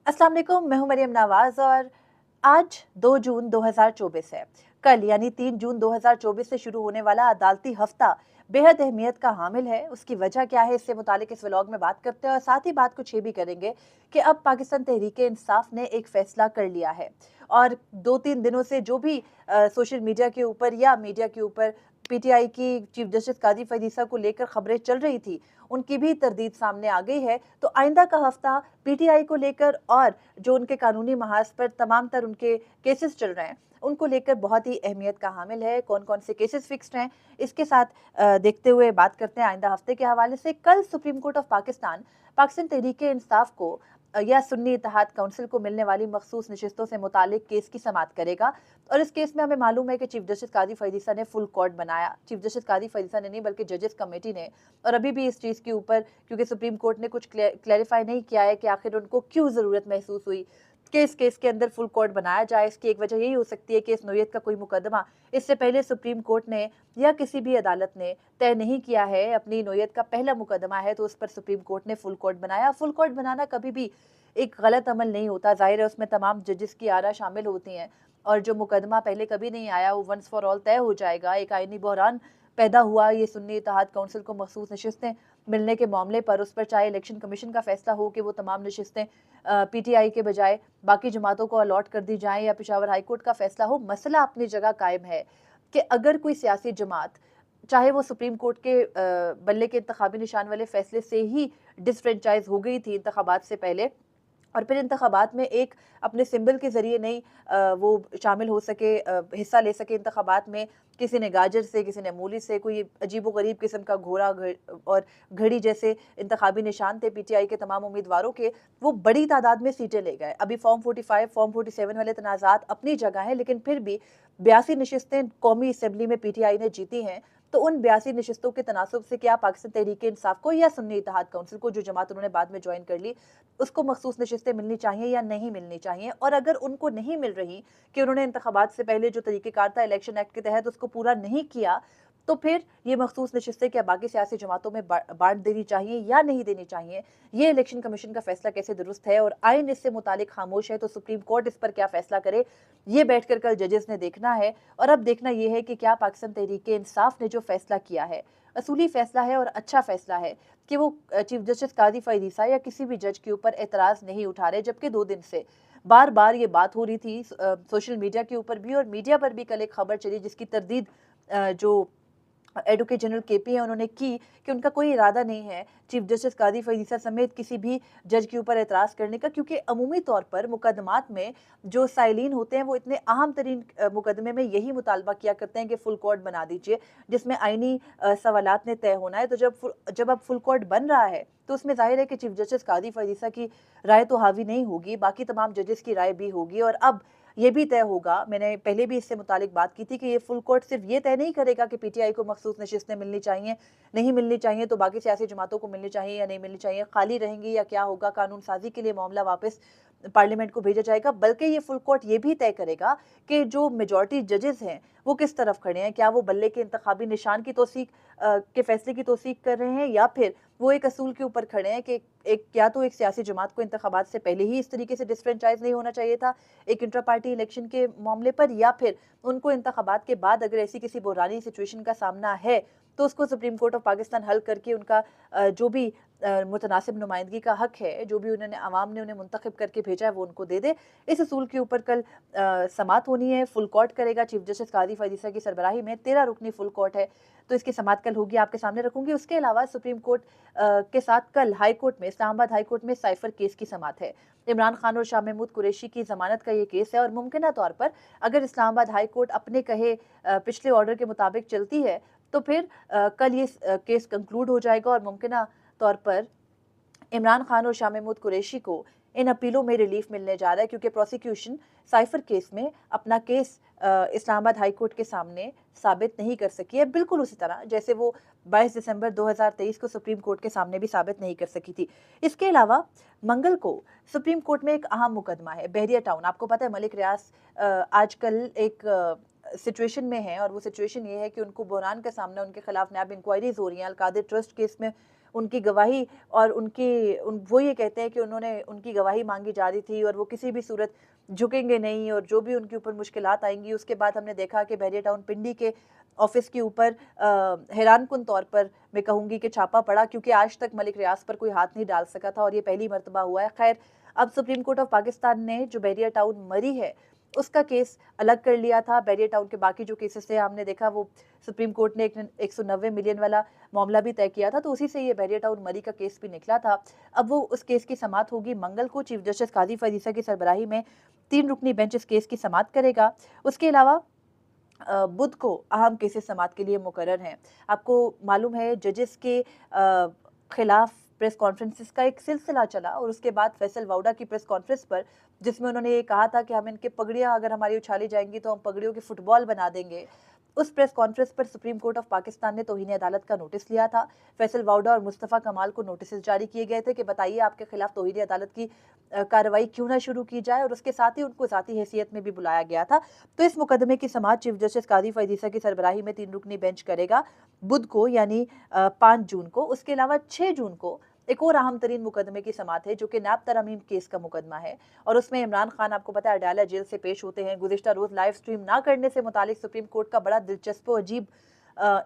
अस्सलाम वालेकुम, मैं हूं मरियम नवाज और आज 2 जून 2024 है। कल यानी 3 जून 2024 से शुरू होने वाला अदालती हफ्ता बेहद अहमियत का हामिल है। उसकी वजह क्या है, इससे मुतालिक इस व्लॉग में बात करते हैं और साथ ही बात कुछ ये भी करेंगे कि अब पाकिस्तान तहरीक-ए-इंसाफ ने एक फैसला कर लिया है और 2-3 दिनों से जो भी सोशल मीडिया के ऊपर या मीडिया के ऊपर पीटीआई की चीफ जस्टिस काजी फैज़ ईसा को लेकर खबरें चल रही थी, उनकी भी तरदीद सामने आ गई है। तो आइंदा का हफ्ता पीटीआई को लेकर और जो उनके कानूनी महाज पर तमाम तर उनके केसेस चल रहे हैं, उनको लेकर बहुत ही अहमियत का हामिल है। कौन-कौन से केसेस फिक्स्ड हैं, इसके साथ देखते हुए बात करते हैं आइंदा हफ्ते के हवाले से। कल supreme court of Pakistan Tehreek-e-Insaf को या सुन्नी इत्तेहाद काउंसिल को मिलने वाली मखसूस नशिस्तों से मुतालिक केस की समाअत करेगा और इस केस में हमें मालूम है कि चीफ जस्टिस कादी फैज़ ईसा ने फुल कोर्ट बनाया। चीफ जस्टिस कादी फैज़ ईसा ने नहीं बल्कि जजेस कमेटी ने, और अभी भी इस चीज़ के ऊपर क्योंकि सुप्रीम कोर्ट ने कुछ क्लैरिफाई नहीं किया है कि आखिर उनको क्यों ज़रूरत महसूस हुई कि इस केस के अंदर फुल कोर्ट बनाया जाए। इसकी एक वजह यही हो सकती है कि इस नोयत का कोई मुकदमा इससे पहले सुप्रीम कोर्ट ने या किसी भी अदालत ने तय नहीं किया है। अपनी नोयत का पहला मुकदमा है तो उस पर सुप्रीम कोर्ट ने फुल कोर्ट बनाया। फुल कोर्ट बनाना कभी भी एक गलत अमल नहीं होता। ज़ाहिर है उसमें तमाम जजेस की आरा शामिल होती हैं और जो मुकदमा पहले कभी नहीं आया वो वंस फॉर ऑल तय हो जाएगा। एक आईनी बहरान पैदा हुआ ये सुन्नी इत्तेहाद काउंसिल को मखसूस नशिस्तें मिलने के मामले पर, उस पर चाहे इलेक्शन कमीशन का फैसला हो कि वो तमाम नशिस्तें पीटीआई के बजाय बाकी जमातों को अलॉट कर दी जाएं या पेशावर हाई कोर्ट का फैसला हो, मसला अपनी जगह कायम है कि अगर कोई सियासी जमात चाहे वो सुप्रीम कोर्ट के बल्ले के इंतखाबी निशान वाले फैसले से ही डिसफ्रेंचाइज हो गई थी इंतखाबात से पहले और फिर इंतखाबात में एक अपने सिंबल के ज़रिए नहीं वो शामिल हो सके, हिस्सा ले सके इंतखाबात में। किसी ने गाजर से, किसी ने मूली से, कोई अजीब-ओ-गरीब किस्म का घोड़ा और घड़ी जैसे इंतखाबी निशान थे पीटीआई के तमाम उम्मीदवारों के, वो बड़ी तादाद में सीटें ले गए। अभी फॉर्म 45, फॉर्म 47 वाले तनाज़ात अपनी जगह हैं, लेकिन फिर भी 82 नशिस्तें कौमी असम्बली में पीटीआई ने जीती हैं। तो उन 82 नशिस्तों के तनासुब से क्या पाकिस्तान तहरीक-ए-इंसाफ को या सुन्नी इत्तेहाद काउंसिल को, जो जमात उन्होंने बाद में ज्वाइन कर ली, उसको मखसूस नशिस्तें मिलनी चाहिए या नहीं मिलनी चाहिए? और अगर उनको नहीं मिल रही कि उन्होंने इंतखाबात से पहले जो तरीक़ेकार था इलेक्शन एक्ट के तहत उसको पूरा नहीं किया, तो फिर ये मखसूस नशिस्तें क्या बाकी सियासी जमातों में बाँट देनी चाहिए या नहीं देनी चाहिए? ये इलेक्शन कमीशन का फैसला कैसे दुरुस्त है और आइन इससे मुतालिक खामोश है, तो सुप्रीम कोर्ट इस पर क्या फैसला करे, ये बैठकर कल जजेस ने देखना है। और अब देखना ये है कि क्या पाकिस्तान तहरीक-ए-इंसाफ ने जो फैसला किया है, असूली फैसला है और अच्छा फैसला है कि वो चीफ जस्टिस कादी फैज़ ईसा या किसी भी जज के ऊपर एतराज़ नहीं उठा रहे, जबकि 2 दिन से बार-बार ये बात हो रही थी सोशल मीडिया के ऊपर भी और मीडिया पर भी कल एक खबर चली जिसकी तरदीद जो एडवोकेट जनरल केपी हैं उन्होंने की कि उनका कोई इरादा नहीं है चीफ जस्टिस कादी फैज़ ईसा समेत किसी भी जज के ऊपर एतराज़ करने का, क्योंकि अमूमी तौर पर मुकदमात में जो साइलीन होते हैं वो इतने अहम तरीन मुकदमे में यही मुतालबा किया करते हैं कि फुल कोर्ट बना दीजिए, जिसमें आइनी सवालात ने तय होना है। तो जब अब फुल कोर्ट बन रहा है तो उसमें ज़ाहिर है कि चीफ जस्टिस कादी फैज़ ईसा की राय तो हावी नहीं होगी, बाकी तमाम जजेस की राय भी होगी। और अब ये भी तय होगा, मैंने पहले भी इससे मुतालिक बात की थी कि ये फुल कोर्ट सिर्फ ये तय नहीं करेगा कि पीटीआई को मखसूस नशिस्तें मिलनी चाहिए, नहीं मिलनी चाहिए तो बाकी सियासी जमातों को मिलनी चाहिए या नहीं मिलनी चाहिए, खाली रहेंगी या क्या होगा, कानून साजी के लिए मामला वापस पार्लियामेंट को भेजा जाएगा, बल्कि ये फुल कोर्ट ये भी तय करेगा कि जो मेजॉरिटी जजेस हैं वो किस तरफ खड़े हैं। क्या वो बल्ले के इंतखाबी निशान की तौसीक के फैसले की तौसीक कर रहे हैं या फिर वो एक असूल के ऊपर खड़े हैं कि एक या तो एक सियासी जमात को इंतखाबात से पहले ही इस तरीके से डिसफ्रेंचाइज नहीं होना चाहिए था एक इंट्रा पार्टी इलेक्शन के मामले पर, या फिर उनको इंतखाबात के बाद अगर ऐसी किसी बुहरानी सिचुएशन का सामना है तो उसको सुप्रीम कोर्ट ऑफ पाकिस्तान हल करके उनका जो भी मुतनासिब नुमाइंदगी का हक है, जो भी उन्होंने अवाम ने उन्हें मुंतखब करके भेजा है वो उनको दे दे। इस असूल के ऊपर कल समात होनी है, फुल कोर्ट करेगा चीफ जस्टिस कादी फैज़ ईसा की सरबराही में, 13 रुकनी फुल कोर्ट है तो इसकी समात कल होगी, आपके सामने रखूंगी। उसके अलावा सुप्रीम कोर्ट के साथ कल हाई कोर्ट में, इस्लामाबाद हाई कोर्ट में साइफर केस की समात है। इमरान खान और शाह महमूद कुरैशी की जमानत का ये केस है और मुमकिन तौर पर अगर इस्लामाबाद हाई कोर्ट अपने कहे पिछले ऑर्डर के मुताबिक चलती है तो फिर कल ये केस कंक्लूड हो जाएगा और मुमकिन तौर पर इमरान खान और शाह महमूद कुरैशी को इन अपीलों में रिलीफ मिलने जा रहा है, क्योंकि प्रोसिक्यूशन साइफर केस में अपना केस इस्लामाबाद हाई कोर्ट के सामने साबित नहीं कर सकी है, बिल्कुल उसी तरह जैसे वो 22 दिसंबर 2023 को सुप्रीम कोर्ट के सामने भी साबित नहीं कर सकी थी। इसके अलावा मंगल को सुप्रीम कोर्ट में एक अहम मुकदमा है बहरिया टाउन। आपको पता है मलिक रियाज आजकल एक सिचुएशन में है और वो सिचुएशन ये है कि उनको बुहरान का सामना, उनके खिलाफ नैब इंक्वायरीज हो रही हैं। अलकादिर ट्रस्ट केस में उनकी गवाही और वो ये कहते हैं कि उन्होंने उनकी गवाही मांगी जा रही थी और वो किसी भी सूरत झुकेंगे नहीं और जो भी उनके ऊपर मुश्किलात आएंगी। उसके बाद हमने देखा कि बहरिया टाउन पिंडी के ऑफिस के ऊपर हैरानकुन तौर पर मैं कहूँगी कि छापा पड़ा, क्योंकि आज तक मलिक रियाज पर कोई हाथ नहीं डाल सका था और ये पहली मर्तबा हुआ है। खैर, अब सुप्रीम कोर्ट ऑफ पाकिस्तान ने जो बहरिया टाउन मरी है उसका केस अलग कर लिया था। बहरिया टाउन के बाकी जो केसेस थे हमने देखा, वो सुप्रीम कोर्ट ने 190 मिलियन वाला मामला भी तय किया था, तो उसी से ये बहरिया टाउन मरी का केस भी निकला था। अब वो उस केस की समाअत होगी मंगल को। चीफ जस्टिस काजी फैज ईसा की सरबराही में 3 रुकनी बेंच इस केस की समाअत करेगा। उसके अलावा बुध को अहम केसेस समाअत के लिए मुकर्रर हैं। आपको मालूम है जजेस के खिलाफ प्रेस कॉन्फ्रेंसेस का एक सिलसिला चला और उसके बाद फैसल वाउडा की प्रेस कॉन्फ्रेंस पर, जिसमें उन्होंने ये कहा था कि हम इनके पगड़ियां अगर हमारी उछाली जाएंगी तो हम पगड़ियों की फुटबॉल बना देंगे। उस प्रेस कॉन्फ्रेंस पर सुप्रीम कोर्ट ऑफ पाकिस्तान ने तौहीन अदालत का नोटिस लिया था। फैसल वाउडा और मुस्तफ़ा कमाल को नोटिस जारी किए गए थे कि बताइए आपके खिलाफ तौहीन अदालत की कार्रवाई क्यों ना शुरू की जाए, और उसके साथ ही उनको ज़ाती हैसियत में भी बुलाया गया था। तो इस मुकदमे की समाअत चीफ जस्टिस काजी फैज ईसा की सरबराही में 3 रुकनी बेंच करेगा बुध को, यानी 5 जून को। उसके अलावा 6 जून को एक और अहम तरीन मुकदमे की समाअत है जो कि नैब तरमीम केस का मुकदमा है, और उसमें इमरान खान आपको पता है अडाला जेल से पेश होते हैं। गुज़िश्ता रोज लाइव स्ट्रीम ना करने से मुतालिक सुप्रीम कोर्ट का बड़ा दिलचस्प और अजीब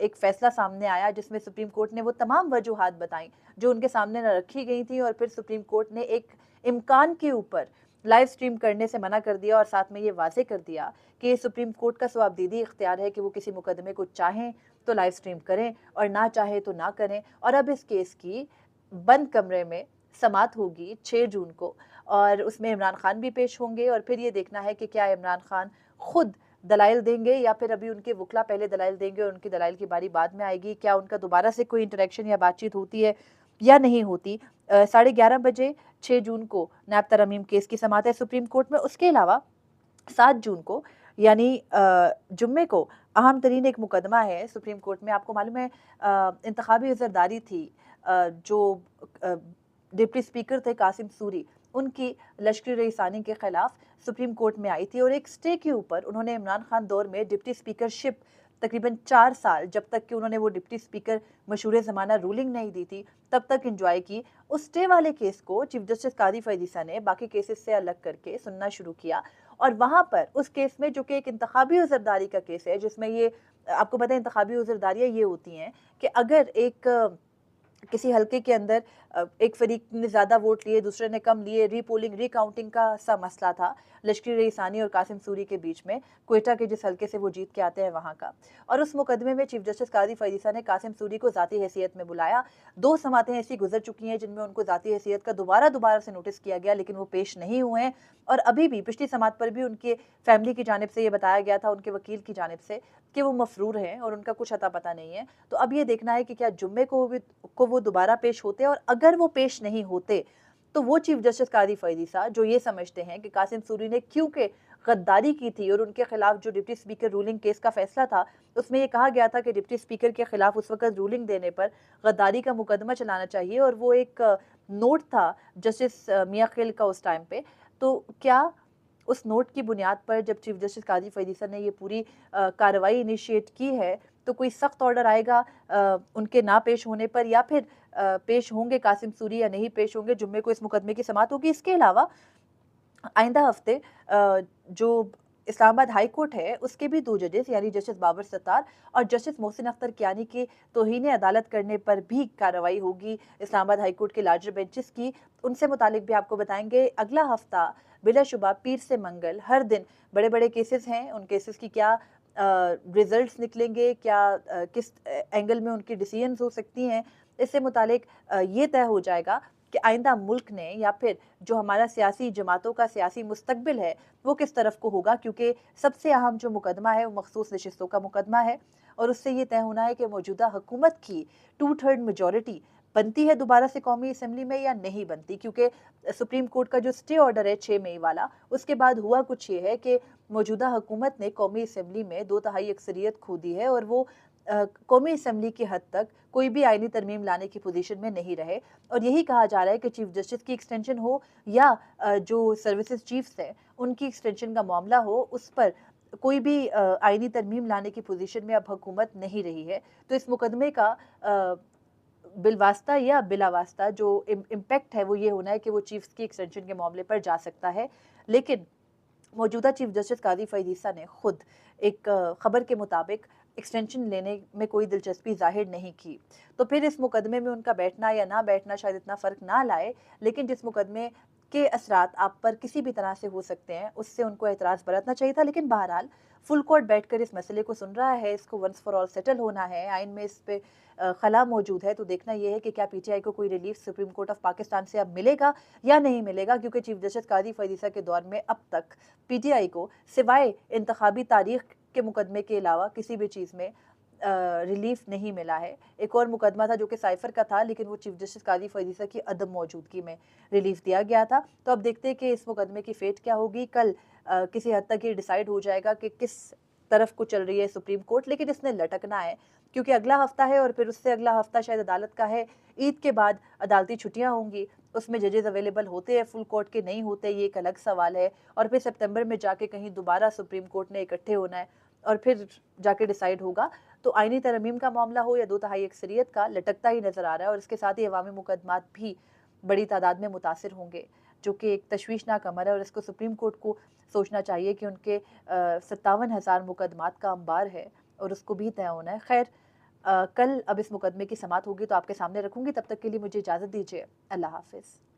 एक फैसला सामने आया, जिसमें सुप्रीम कोर्ट ने वो तमाम वजूहात बताई जो उनके सामने न रखी गई थी, और फिर सुप्रीम कोर्ट ने एक इम्कान के ऊपर लाइव स्ट्रीम करने से मना कर दिया और साथ में ये वाजे कर दिया कि सुप्रीम कोर्ट का सवाबदीदी इख्तियार है कि वो किसी मुकदमे को चाहें तो लाइव स्ट्रीम करें और ना चाहे तो ना करें। और अब इस केस की बंद कमरे में समाअत होगी 6 जून को, और उसमें इमरान खान भी पेश होंगे, और फिर ये देखना है कि क्या इमरान खान खुद दलाइल देंगे या फिर अभी उनके वकला पहले दलाइल देंगे और उनकी दलाइल की बारी बाद में आएगी। क्या उनका दोबारा से कोई इंटरेक्शन या बातचीत होती है या नहीं होती। 11:30 बजे 6 जून को नैब तरमीम केस की समाअत है सुप्रीम कोर्ट में। उसके अलावा 7 जून को यानी जुम्मे को अहम तरीन एक मुकदमा है सुप्रीम कोर्ट में। आपको मालूम है इंतखाबी उज़रदारी थी, जो डिप्टी स्पीकर थे कासिम सूरी, उनकी लश्करी रईसानी के खिलाफ सुप्रीम कोर्ट में आई थी और एक स्टे के ऊपर उन्होंने इमरान खान दौर में डिप्टी स्पीकरशिप तकरीबन 4 साल, जब तक कि उन्होंने वो डिप्टी स्पीकर मशहूर ज़माना रूलिंग नहीं दी थी, तब तक इंजॉय की। उस स्टे वाले केस को चीफ जस्टिस काजी फैज ईसा ने बाकी केसेस से अलग करके सुनना शुरू किया, और वहां पर उस केस में जो कि एक इंतखाबी उज़रदारी का केस है, जिसमें ये आपको पता है इंतखाबी उज़रदारियाँ ये होती हैं कि अगर किसी हलके के अंदर एक फरीक ने ज़्यादा वोट लिए, दूसरे ने कम लिए, रीपोलिंग रीकाउंटिंग का सा मसला था लश्करी रईसानी और कासिम सूरी के बीच में, क्वेटा के जिस हलके से वो जीत के आते हैं वहाँ का। और उस मुकदमे में चीफ जस्टिस काजी फैज ईसा ने कासिम सूरी को ज़ाती हैसियत में बुलाया। 2 समातें ऐसी गुजर चुकी हैं जिनमें उनको ज़ाती हैसियत का दोबारा से नोटिस किया गया, लेकिन वो पेश नहीं हुए हैं, और अभी भी पिछली समात पर भी उनके फैमिली की जानिब से ये बताया गया था, उनके वकील की जानिब से, कि वो मफरूर हैं और उनका कुछ अता पता नहीं है। तो अब ये देखना है कि क्या जुम्मे को वो दोबारा पेश होते हैं, और अगर वो पेश नहीं होते तो वो चीफ जस्टिस काजी फैज ईसा जो ये समझते हैं कि कासिम सूरी ने क्योंकि गद्दारी की थी और उनके खिलाफ जो डिप्टी स्पीकर रूलिंग केस का फैसला था उसमें ये कहा गया था कि डिप्टी स्पीकर के खिलाफ उस वक्त रूलिंग देने पर गद्दारी का मुकदमा चलाना चाहिए, और वो एक नोट था जस्टिस मियां खिल का उस टाइम पे। तो क्या उस नोट की बुनियाद पर जब चीफ जस्टिस काजी फैज ईसा ने ये पूरी कार्रवाई इनिशिएट की है, तो कोई सख्त ऑर्डर आएगा उनके ना पेश होने पर, या फिर पेश होंगे कासिम सूरी या नहीं पेश होंगे? जुम्मे को इस मुकदमे की समाअत होगी। इसके अलावा आइंदा हफ्ते जो इस्लामाबाद हाई कोर्ट है उसके भी 2 जजेस यानी जस्टिस बाबर सत्तार और जस्टिस मोहसिन अख्तर कियानी की तौहीन अदालत करने पर भी कार्रवाई होगी इस्लामाबाद हाई कोर्ट के लार्जर बेंचेस की। उनसे मुतालिक भी आपको बताएंगे। अगला हफ्ता बिलाशुबा पीर से मंगल हर दिन बड़े बड़े केसेस हैं, उन केसेस की क्या रिजल्ट्स निकलेंगे, क्या किस एंगल में उनकी डिसीजंस हो सकती हैं, इससे मुतालिक ये तय हो जाएगा कि आइंदा मुल्क ने या फिर जो हमारा सियासी जमातों का सियासी मुस्तकबिल है वो किस तरफ को होगा, क्योंकि सबसे अहम जो मुकदमा है वो मखसूस नशिस्तों का मुकदमा है, और उससे ये तय होना है कि मौजूदा हुकूमत की 2/3 मेजॉरिटी बनती है दोबारा से कौमी असम्बली में या नहीं बनती। क्योंकि सुप्रीम कोर्ट का जो स्टे ऑर्डर है 6 मई वाला, उसके बाद हुआ कुछ ये है कि मौजूदा हुकूमत ने कौमी असम्बली में 2/3 अक्सरियत खो दी है, और वो कौमी असम्बली की हद तक कोई भी आईनी तरमीम लाने की पोजीशन में नहीं रहे। और यही कहा जा रहा है कि चीफ जस्टिस की एक्सटेंशन हो या जो सर्विसेज चीफ्स हैं उनकी एक्सटेंशन का मामला हो, उस पर कोई भी आईनी तरमीम लाने की पोजीशन में अब हुकूमत नहीं रही है। तो इस मुकदमे का बिलवास्ता या बिलावास्ता जो इम्पैक्ट है वो ये होना है कि वो चीफ्स की एक्सटेंशन के मामले पर जा सकता है। लेकिन मौजूदा चीफ जस्टिस काजी फईद ईसा ने खुद एक खबर के मुताबिक एक्सटेंशन लेने में कोई दिलचस्पी जाहिर नहीं की। तो फिर इस मुकदमे में उनका बैठना या ना बैठना शायद इतना फ़र्क ना लाए, लेकिन जिस मुकदमे के असरात आप पर किसी भी तरह से हो सकते हैं, उससे उनको एतराज़ बरतना चाहिए था। लेकिन बहरहाल फुल कोर्ट बैठकर इस मसले को सुन रहा है, इसको वंस फॉर ऑल सेटल होना है, आइन में इस पे खला मौजूद है। तो देखना ये है कि क्या पीटीआई को कोई relief supreme court of Pakistan से अब मिलेगा या नहीं मिलेगा, क्योंकि चीफ जस्टिस काजी फईद ईसा के दौर में अब तक पीटीआई को सिवाय इंतखाबी तारीख के मुकदमे के अलावा किसी भी चीज़ में रिलीफ नहीं मिला है। एक और मुकदमा था जो कि साइफर का था, लेकिन वो चीफ जस्टिस काजी फईद ईसा की अदम मौजूदगी में रिलीफ दिया गया था। तो अब देखते हैं कि इस मुकदमे की फेट क्या होगी। कल किसी हद तक ये डिसाइड हो जाएगा कि किस तरफ को चल रही है सुप्रीम कोर्ट, लेकिन इसने लटकना है क्योंकि अगला हफ्ता है और फिर उससे अगला हफ्ता शायद अदालत का है। ईद के बाद अदालती छुट्टियां होंगी, उसमें जजेस अवेलेबल होते हैं फुल कोर्ट के, नहीं होते, ये एक अलग सवाल है। और फिर सितंबर में जाके कहीं दोबारा सुप्रीम कोर्ट ने इकट्ठे होना है और फिर जाके डिसाइड होगा। तो आईनी तरमीम का मामला हो या 2/3 अक्सरियत का, लटकता ही नजर आ रहा है। और इसके साथ ही अवामी मुकदमात भी बड़ी तादाद में मुतासिर होंगे, जो कि एक तशवीशनाक अमर है। और इसको सुप्रीम कोर्ट को सोचना चाहिए कि उनके 57,000 मुकदमात का अंबार है और उसको भी तय होना है। खैर, कल अब इस मुकदमे की समाअत होगी तो आपके सामने रखूंगी। तब तक के लिए मुझे इजाज़त दीजिए। अल्लाह हाफिज़।